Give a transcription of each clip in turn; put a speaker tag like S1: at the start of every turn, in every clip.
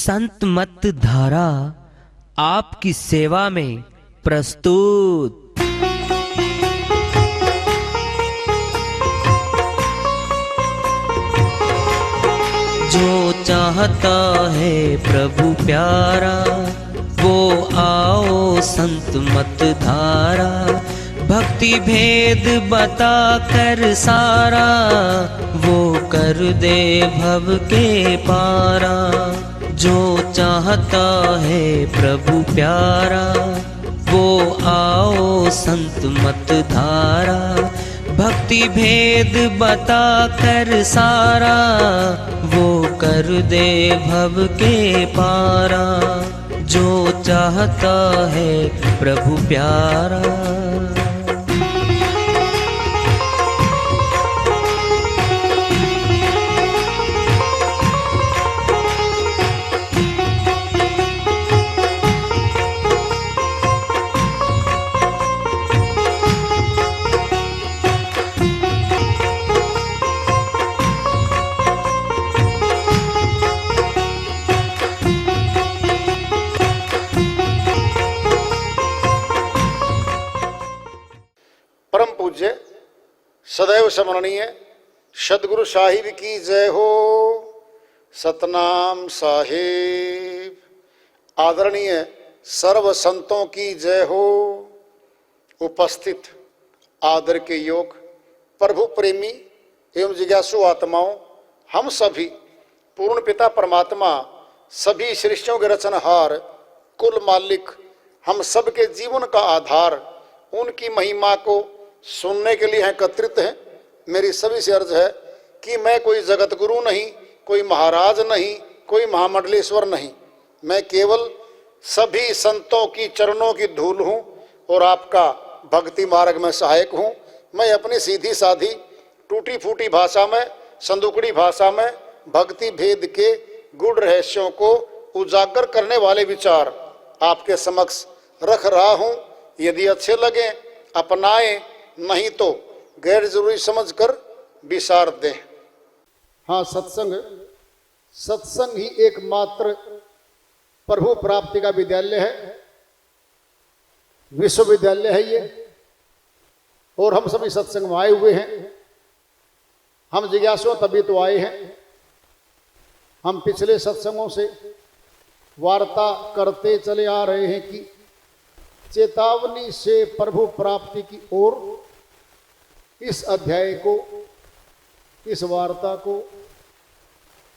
S1: संत मत धारा आपकी सेवा में प्रस्तुत। जो चाहता है प्रभु प्यारा, वो आओ संत मत धारा। भक्ति भेद बता कर सारा, वो कर दे भव के पारा। जो चाहता है प्रभु प्यारा, वो आओ संत मत धारा। भक्ति भेद बता कर सारा, वो कर दे भव के पारा। जो चाहता है प्रभु प्यारा।
S2: परम पूज्य सदैव स्मरणीय सदगुरु साहिब की जय हो। सतनाम साहिब। आदरणीय सर्व संतों की जय हो। उपस्थित आदर के योग प्रभु प्रेमी एवं जिज्ञासु आत्माओं, हम सभी पूर्ण पिता परमात्मा, सभी सृष्टियों के रचनहार, कुल मालिक, हम सब के जीवन का आधार, उनकी महिमा को सुनने के लिए एकत्रित हैं। मेरी सभी से अर्ज है कि मैं कोई जगत गुरु नहीं, कोई महाराज नहीं, कोई महामंडलेश्वर नहीं। मैं केवल सभी संतों की चरणों की धूल हूँ और आपका भक्ति मार्ग में सहायक हूँ। मैं अपनी सीधी साधी टूटी फूटी भाषा में, संदुकड़ी भाषा में भक्ति भेद के गूढ़ रहस्यों को उजागर करने वाले विचार आपके समक्ष रख रहा हूँ। यदि अच्छे लगे अपनाएं, नहीं तो गैर जरूरी समझकर विसार दें। हाँ, सत्संग ही एकमात्र प्रभु प्राप्ति का विद्यालय है, विश्वविद्यालय है ये। और हम सभी सत्संग में आए हुए हैं। हम जिज्ञासु तभी तो आए हैं। हम पिछले सत्संगों से वार्ता करते चले आ रहे हैं कि चेतावनी से प्रभु प्राप्ति की ओर इस अध्याय को, इस वार्ता को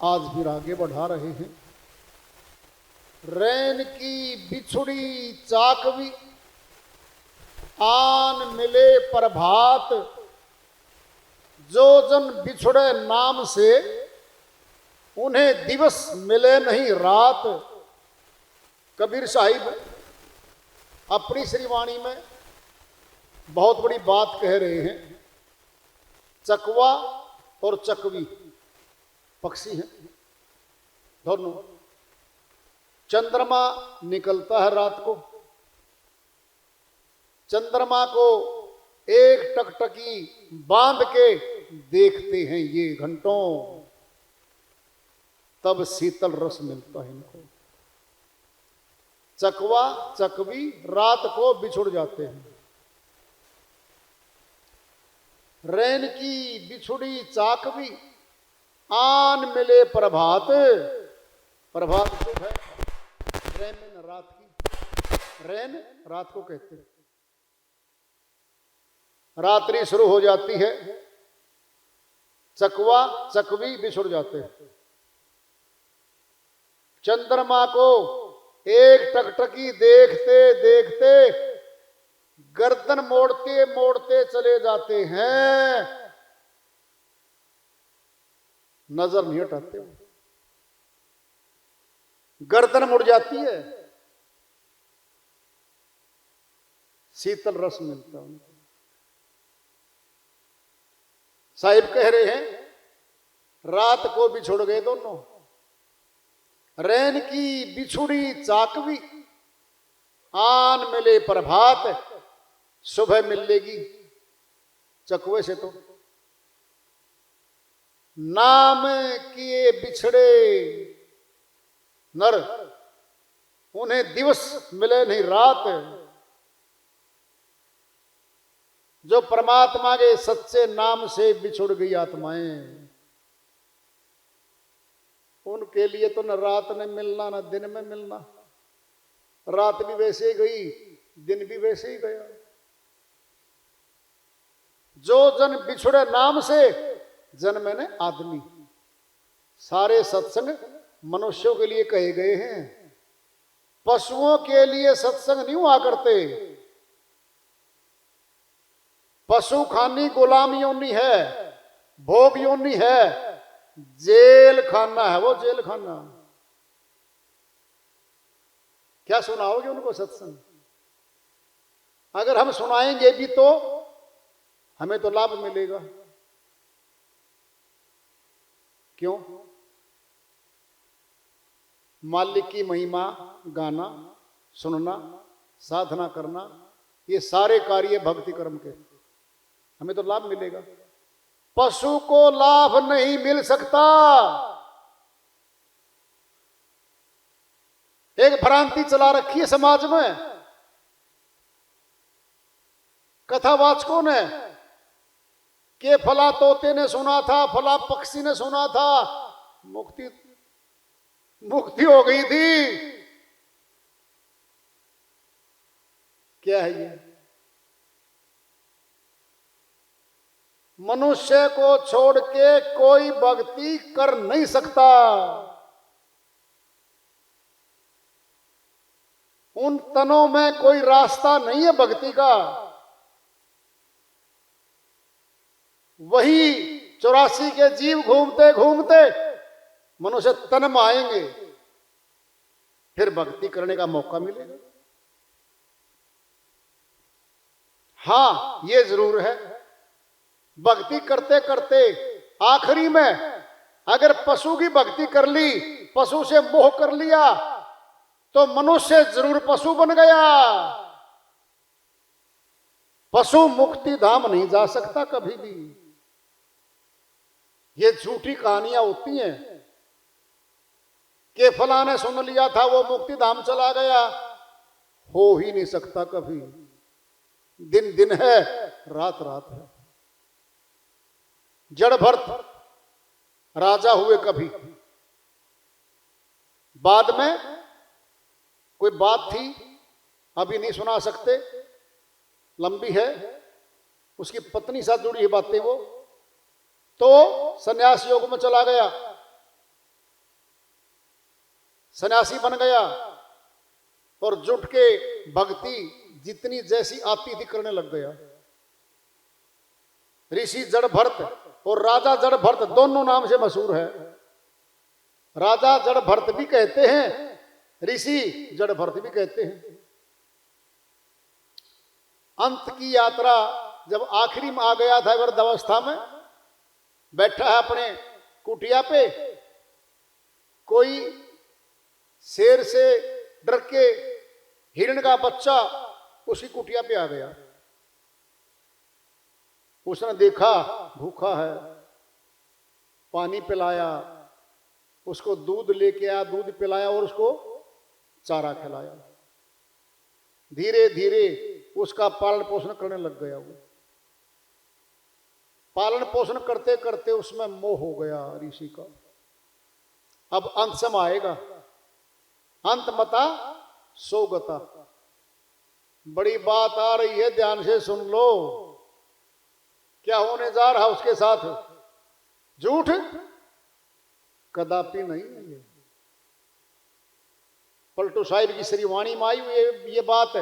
S2: आज फिर आगे बढ़ा रहे हैं। रैन की बिछुड़ी चाकवी, आन मिले प्रभात। जो जन बिछुड़े नाम से, उन्हें दिवस मिले नहीं रात। कबीर साहिब अपनी श्रीवाणी में बहुत बड़ी बात कह रहे हैं। चकवा और चकवी पक्षी हैं दोनों। चंद्रमा निकलता है रात को। चंद्रमा को एक टकटकी बांध के देखते हैं ये घंटों, तब शीतल रस मिलता है इनको। चकवा चकवी रात को बिछुड़ जाते हैं। रैन की बिछुड़ी चाकवी, आन मिले प्रभात। प्रभात को है रैन रात की, रैन रात को कहते हैं। रात्रि शुरू हो जाती है, चकवा चकवी बिछुड़ जाते हैं। चंद्रमा को एक टकटकी देखते देखते गर्दन मोड़ते मोड़ते चले जाते हैं, नजर नहीं हटाते। गर्दन मुड़ जाती है, शीतल रस मिलता है। साहिब कह रहे हैं रात को बिछुड़ गए दोनों। रैन की बिछुड़ी चाकवी, आन मिले प्रभात। सुबह मिलेगी चकवे से तो नाम किए बिछड़े नर, उन्हें दिवस मिले नहीं रात। जो परमात्मा के सच्चे नाम से बिछुड़ गई आत्माएं, उनके लिए तो न रात में मिलना न दिन में मिलना। रात भी वैसे ही गई, दिन भी वैसे ही गया। जो जन बिछुड़े नाम से, जन मैंने आदमी। सारे सत्संग मनुष्यों के लिए कहे गए हैं, पशुओं के लिए सत्संग नहीं हुआ करते। पशु खानी गुलाम योनि है, भोग योनि है, जेल खाना है वो, जेल खाना। क्या सुनाओगे उनको सत्संग? अगर हम सुनाएंगे भी तो हमें तो लाभ मिलेगा। क्यों? मालिक की महिमा गाना, सुनना, साधना करना, ये सारे कार्य भक्ति कर्म के, हमें तो लाभ मिलेगा। पशु को लाभ नहीं मिल सकता। एक भ्रांति चला रखी है समाज में कथावाचकों ने, कि फला तोते ने सुना था, फला पक्षी ने सुना था, मुक्ति मुक्ति हो गई थी। क्या है ये? मनुष्य को छोड़ के कोई भक्ति कर नहीं सकता। उन तनों में कोई रास्ता नहीं है भक्ति का। वही 84 के जीव घूमते घूमते मनुष्य तन में आएंगे, फिर भक्ति करने का मौका मिलेगा। हां, ये जरूर है, भक्ति करते करते आखिरी में अगर पशु की भक्ति कर ली, पशु से मोह कर लिया, तो मनुष्य जरूर पशु बन गया। पशु मुक्ति धाम नहीं जा सकता कभी भी। ये झूठी कहानियां होती हैं कि फला ने सुन लिया था वो मुक्ति धाम चला गया। हो ही नहीं सकता कभी। दिन दिन है, रात रात है। जड़ भरत राजा हुए कभी, बाद में कोई बात थी, अभी नहीं सुना सकते, लंबी है, उसकी पत्नी साथ जुड़ी है बातें वो, तो सन्यास योग में चला गया, सन्यासी बन गया और जुट के भक्ति जितनी जैसी आती थी करने लग गया। ऋषि जड़ भरत और राजा जड़ भरत दोनों नाम से मशहूर है। राजा जड़ भरत भी कहते हैं, ऋषि जड़ भरत भी कहते हैं। अंत की यात्रा जब आखिरी में आ गया था, वृद्धावस्था में बैठा है अपने कुटिया पे, कोई शेर से डर के हिरण का बच्चा उसकी कुटिया पे आ गया। उसने देखा भूखा है, पानी पिलाया, उसको दूध लेके आया, दूध पिलाया और उसको चारा खिलाया। धीरे धीरे उसका पालन पोषण करने लग गया। वो पालन पोषण करते करते उसमें मोह हो गया ऋषि का। अब अंत समय आएगा, अंत मता सोगता। बड़ी बात आ रही है, ध्यान से सुन लो। क्या होने जा रहा उसके साथ? झूठ कदापि नहीं है। पलटू साहिब की श्रीवाणी में आई हुई ये बात,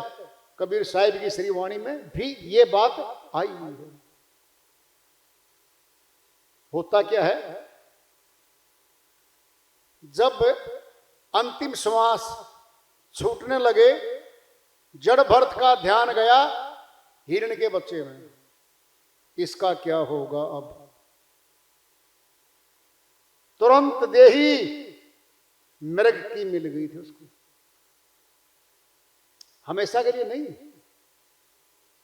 S2: कबीर साहिब की श्रीवाणी में भी ये बात आई हुई है। होता क्या है, जब अंतिम श्वास छूटने लगे, जड़ भरत का ध्यान गया हिरण के बच्चे में। इसका क्या होगा अब? तुरंत देही मृग की मिल गई थी उसको। हमेशा के लिए नहीं,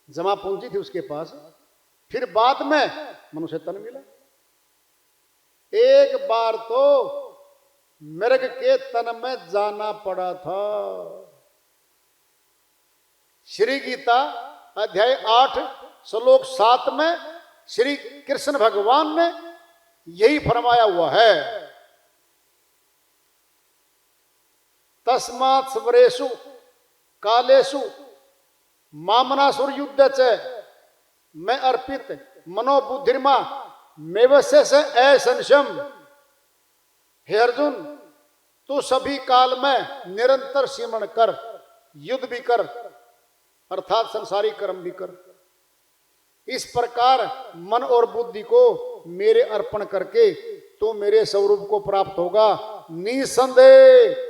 S2: जमा पूंजी थी उसके पास। फिर बाद में मनुष्य तन मिला। एक बार तो मृग के तन में जाना पड़ा था। श्री गीता अध्याय 8 श्लोक 7 में श्री कृष्ण भगवान ने यही फरमाया हुआ है, तस्मात् स्वरेषु कालेषु मामनासुर युद्ध च मैं अर्पित मनोबुद्धिर्मा मेवस्य से असंशयम। हे अर्जुन, तू सभी काल में निरंतर सिमरण कर, युद्ध भी कर अर्थात संसारी कर्म भी कर। इस प्रकार मन और बुद्धि को मेरे अर्पण करके तू मेरे स्वरूप को प्राप्त होगा। निसंदेह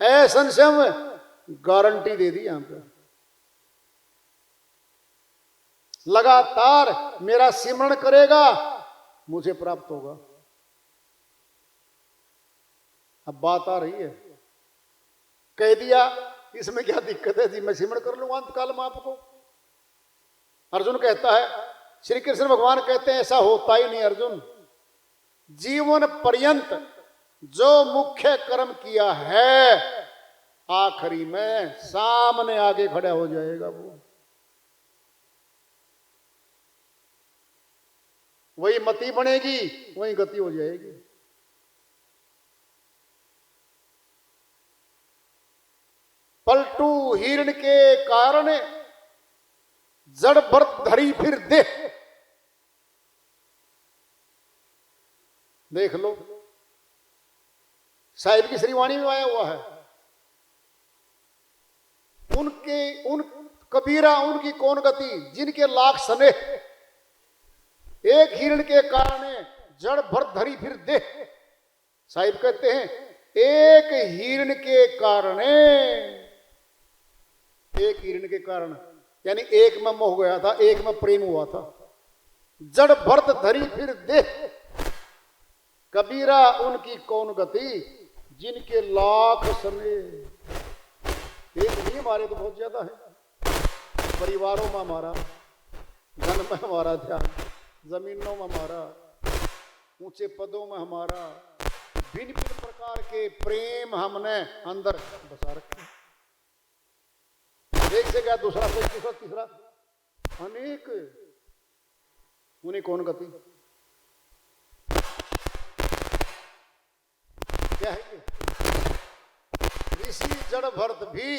S2: असंशय गारंटी दे दी यहां पर। लगातार मेरा सिमरण करेगा, मुझे प्राप्त होगा। अब बात आ रही है, कह दिया इसमें क्या दिक्कत है जी, मैं सिमरण कर लूंगा अंत काल में आपको। अर्जुन कहता है, श्री कृष्ण भगवान कहते हैं ऐसा होता ही नहीं अर्जुन। जीवन पर्यंत जो मुख्य कर्म किया है, आखिरी में सामने आगे खड़ा हो जाएगा वो। वही मति बनेगी, वही गति हो जाएगी। पलटू हिरण के कारण जड़ भरत धरी फिर दे। देख लो, साहिब की श्रीवाणी में आया हुआ है। उन कबीरा उनकी कौन गति, जिनके लाख स्नेह एक हिरण के कारण जड़ भर धरी फिर दे। साहिब कहते हैं एक हिरण के कारण, एक हिरण के कारण यानी एक में मोह गया था, एक में प्रेम हुआ था। जड़ भरत धरी फिर दे, कबीरा उनकी कौन गति, जिनके लाख स्नेह। एक नहीं हमारे तो बहुत ज्यादा है। परिवारों में हमारा, धन में हमारा ध्यान, जमीनों में हमारा, ऊंचे पदों में हमारा, भिन्न भिन्न प्रकार के प्रेम हमने अंदर बसा रखे। एक से क्या दूसरा से दूसरा तीसरा अनेक, उन्हें कौन गति क्या है ये? ऋषि जड़ भरत भी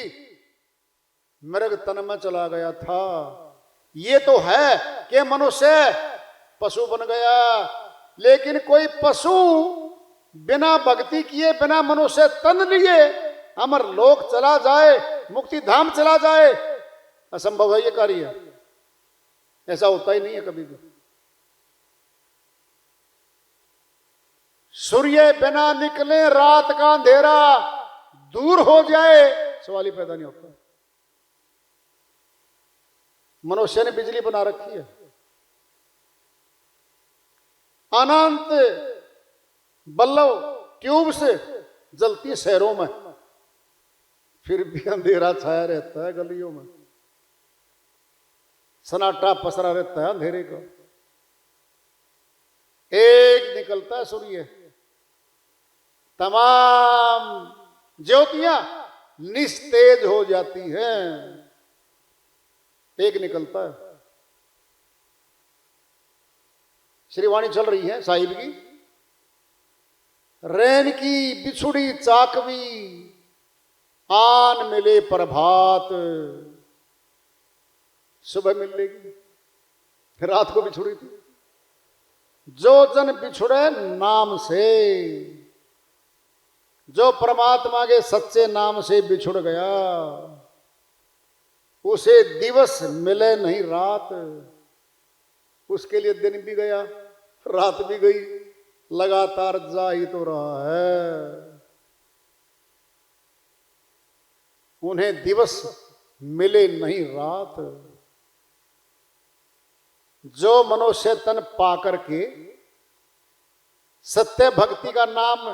S2: मृग तन में चला गया था। ये तो है कि मनुष्य पशु बन गया, लेकिन कोई पशु बिना भक्ति किए, बिना मनुष्य तन लिए अमर लोक चला जाए, मुक्ति धाम चला जाए, असंभव है ये कार्य। ऐसा होता ही नहीं है कभी भी। सूर्य बिना निकले रात का अंधेरा दूर हो जाए, सवाल ही पैदा नहीं होता। मनुष्य ने बिजली बना रखी है, अनंत बल्लभ ट्यूब से जलती शहरों में, फिर भी अंधेरा छाया रहता है गलियों में, सन्नाटा पसरा रहता है अंधेरे का। एक निकलता है सूर्य, तमाम ज्योतियां निस्तेज हो जाती हैं, एक निकलता है। श्रीवाणी चल रही है साहिब की, रैन की बिछुड़ी चाकवी आन मिले प्रभात। सुबह मिलेगी, रात को बिछुड़ी थी। जो जन बिछुड़े नाम से, जो परमात्मा के सच्चे नाम से बिछुड़ गया, उसे दिवस मिले नहीं रात। उसके लिए दिन भी गया, रात भी गई, लगातार जा ही तो रहा है। उन्हें दिवस मिले नहीं रात। जो मनुष्य तन पाकर के सत्य भक्ति का नाम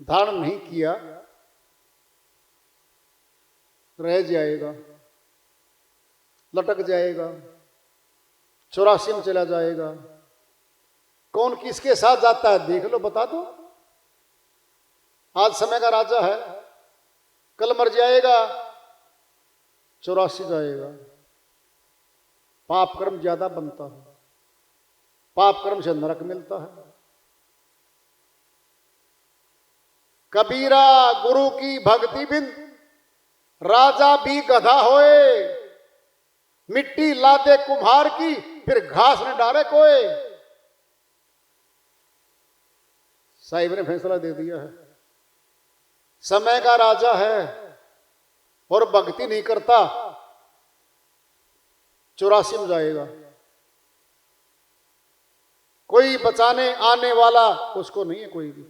S2: धारण नहीं किया, रह जाएगा, लटक जाएगा, 84 में चला जाएगा। कौन किसके साथ जाता है देख लो, बता दो। आज समय का राजा है, कल मर जाएगा, 84 जाएगा। पाप कर्म ज्यादा बनता है, पाप कर्म से नरक मिलता है। कबीरा गुरु की भक्ति बिन राजा भी गधा होए, मिट्टी लादे कुम्हार की फिर घास न डाले कोई। साहिब ने फैसला दे दिया है, समय का राजा है और भक्ति नहीं करता, 84 में जाएगा। कोई बचाने आने वाला उसको नहीं है कोई भी।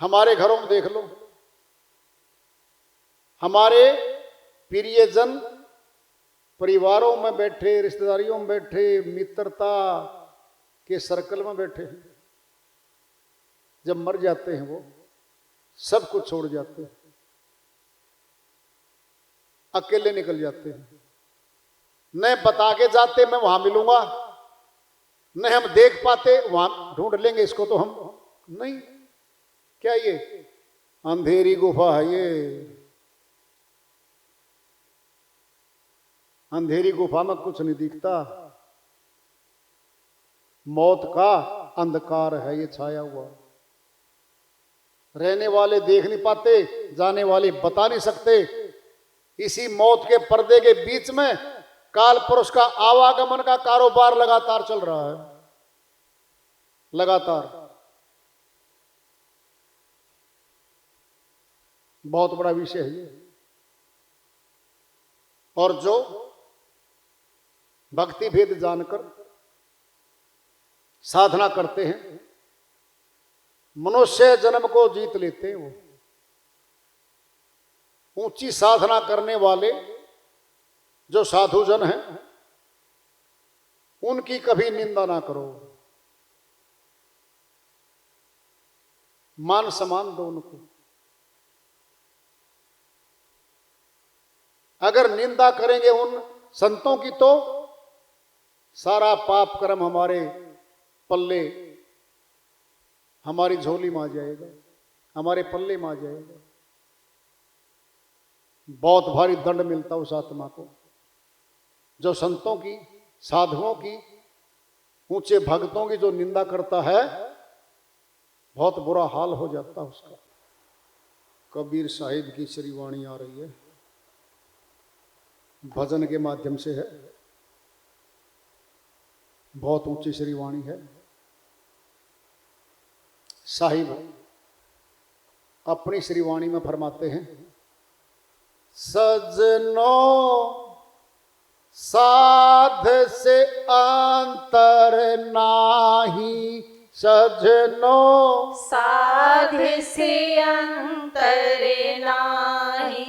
S2: हमारे घरों में देख लो, हमारे प्रियजन परिवारों में बैठे, रिश्तेदारियों में बैठे, मित्रता के सर्कल में बैठे हैं, जब मर जाते हैं वो सब कुछ छोड़ जाते हैं, अकेले निकल जाते हैं। न बता के जाते मैं वहां मिलूंगा, न हम देख पाते वहां ढूंढ लेंगे इसको, तो हम नहीं। क्या ये अंधेरी गुफा है? ये अंधेरी गुफा में कुछ नहीं दिखता, मौत का अंधकार है ये छाया हुआ। रहने वाले देख नहीं पाते, जाने वाले बता नहीं सकते। इसी मौत के पर्दे के बीच में काल पुरुष का आवागमन का कारोबार लगातार चल रहा है, लगातार। बहुत बड़ा विषय है ये। और जो भक्ति भेद जानकर साधना करते हैं, मनुष्य जन्म को जीत लेते हैं। वो ऊंची साधना करने वाले जो साधुजन हैं, उनकी कभी निंदा ना करो, मान सम्मान दो उनको। अगर निंदा करेंगे उन संतों की तो सारा पाप कर्म हमारे पल्ले, हमारी झोली में आ जाएगा, हमारे पल्ले में आ जाएगा। बहुत भारी दंड मिलता उस आत्मा को जो संतों की, साधुओं की, ऊंचे भक्तों की जो निंदा करता है। बहुत बुरा हाल हो जाता उसका। कबीर साहिब की श्री वाणी आ रही है, भजन के माध्यम से है, बहुत ऊंची श्री वाणी है। साहिब अपनी श्री वाणी में फरमाते हैं, सजनो साध से अंतर नाही, सजनो
S3: साध से अंतर नाही,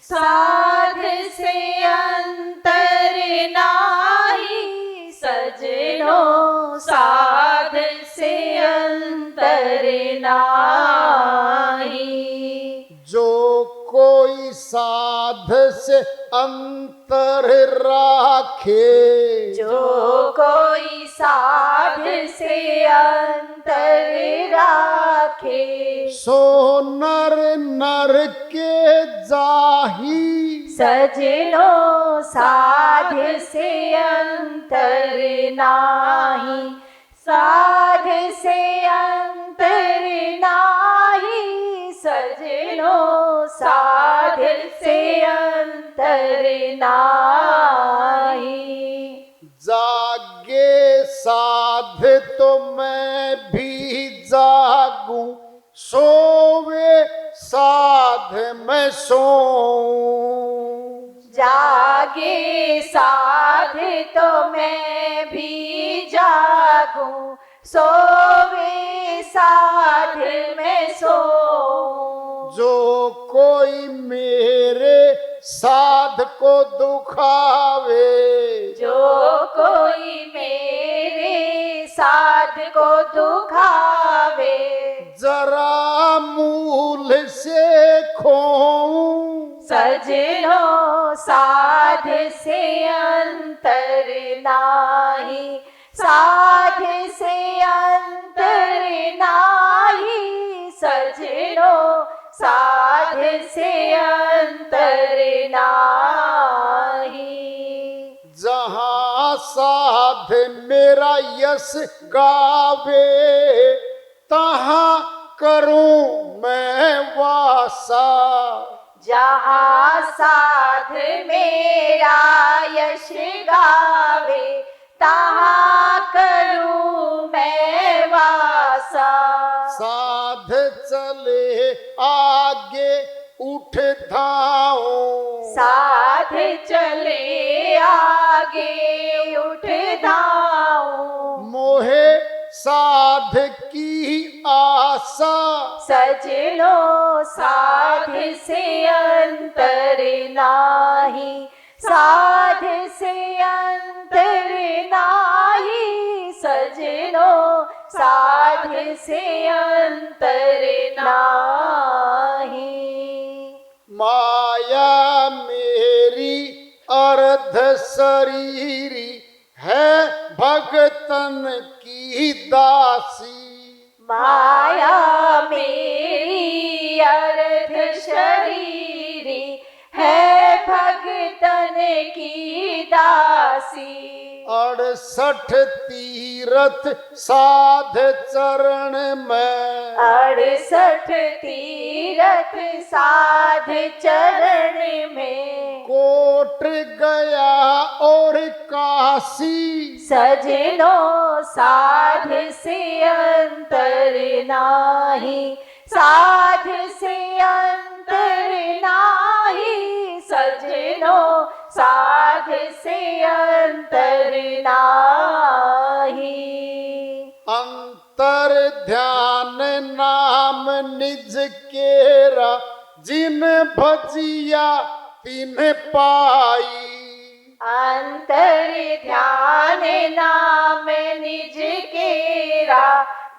S3: साध से अंतर नाही, सजनो साध से अंतर नाही।
S2: जो कोई साध से अंतर राखे,
S3: जो कोई साध से अंतर राखे,
S2: सो नर नर के जाही,
S3: सजनो साध से अंतर नाही, साध से अंतर नाही, सजनो साध से अंतर नाही।
S2: जागे साध तो मैं भी जागूं, सोवे साध मैं सोऊं।
S3: जागे साध तो मैं भी जागूं, सोवे साध मैं सोऊं।
S2: जो कोई मेरे साध को दुखावे,
S3: जो कोई मेरे साध को दुखावे,
S2: जरा मूल से खोऊं।
S3: सजनो साध से अंतर नाही, साध से
S2: तेरा यश गावे, तहाँ करूं मैं वासा।
S3: जहाँ साध मेरा यश गावे, तहाँ करूँ मैं वासा।
S2: साध चले आगे उठ धाओ,
S3: साध चले आगे उठ धाऊं।
S2: मोहे साध की आशा।
S3: सजनो साध से अंतर नाही, साध से अंतर नाही। सजनो साध से अंतर नाही।
S2: माया मेरी अर्ध शरीरी है, भगतन की दासी।
S3: माया मेरी अर्ध शरीरी है, भगतन की दासी।
S2: 68 तीरथ साध चरण में,
S3: 68 तीरथ साध चरण में।
S2: कोट गया और काशी।
S3: सजनो साध से अंतर नाही, साध से अंतर नाही। सजनो साध से अंतर नाही।
S2: अंतर ध्यान नाम निज केरा, जिन भजिया तिन पाई।
S3: अंतर ध्यान नाम निज केरा,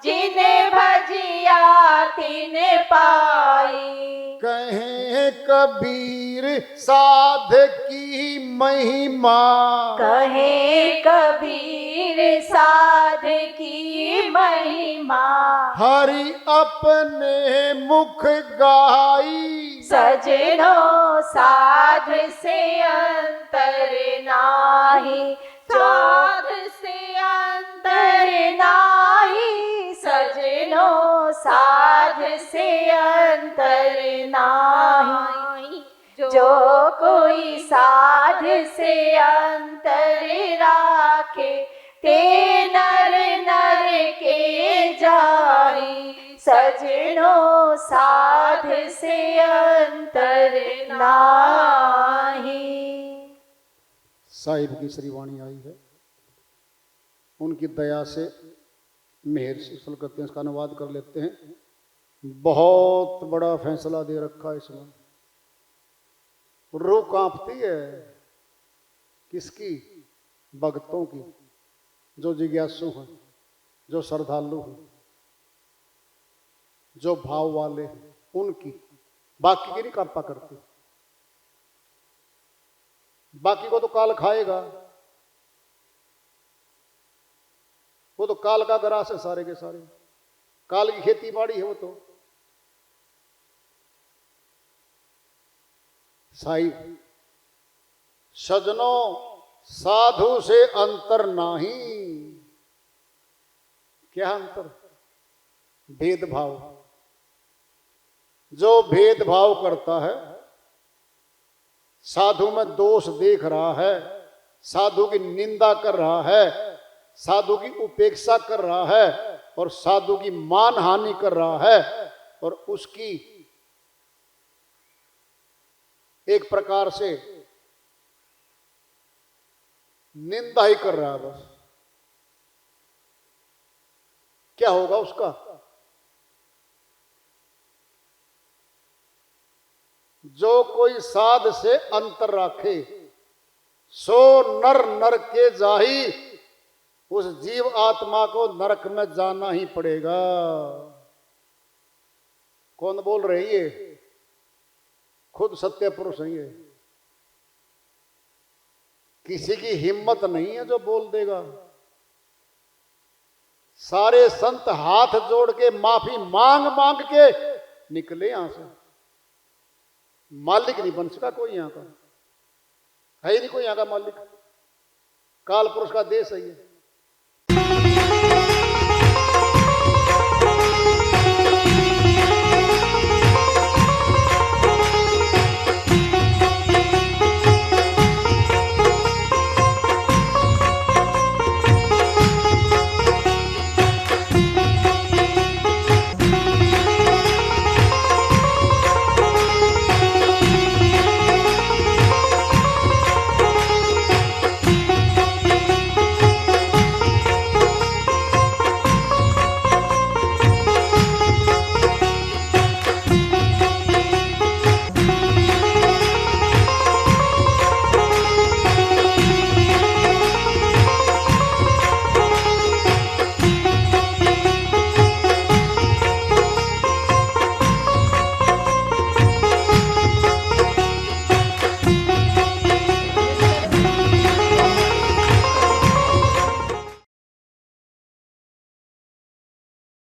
S3: जिने भजिया तिन पाई।
S2: कहे कबीर साध की महिमा,
S3: कहे कबीर साध की महिमा।
S2: हरि अपने मुख गाई।
S3: सजनो साध से अंतर नाही, साध से अंतर नाही। सजनो साध से अंतर नाही। जो कोई साध से अंतर राखे, ते नर नर के जाई। सजनो साध से अंतर नाही।
S2: साहिब की श्रीवाणी आई है, उनकी दया से मेहर से सल करते हैं, इसका अनुवाद कर लेते हैं। बहुत बड़ा फैसला दे रखा है इसमें, रूह कांपती है। किसकी? भक्तों की, जो जिज्ञासु हैं, जो श्रद्धालु हैं, जो भाव वाले हैं, उनकी। बाकी की नहीं कांपा करती, बाकी को तो काल खाएगा, वो तो काल का ग्रास है सारे के सारे, काल की खेती बाड़ी है वो तो। साहिब सजनों साधु से अंतर नहीं। क्या अंतर? भेदभाव। जो भेदभाव करता है, साधु में दोष देख रहा है, साधु की निंदा कर रहा है, साधु की उपेक्षा कर रहा है और साधु की मान हानि कर रहा है और उसकी एक प्रकार से निंदा ही कर रहा है बस, क्या होगा उसका? जो कोई साध से अंतर राखे, सो नर नर के जाही। उस जीव आत्मा को नरक में जाना ही पड़ेगा। कौन बोल रही है? खुद सत्य पुरुष है ये। किसी की हिम्मत नहीं है जो बोल देगा। सारे संत हाथ जोड़ के माफी मांग मांग के निकले यहां से। मालिक नहीं बन सका कोई यहां का, है ही नहीं कोई यहां का मालिक। काल पुरुष का देश है ये।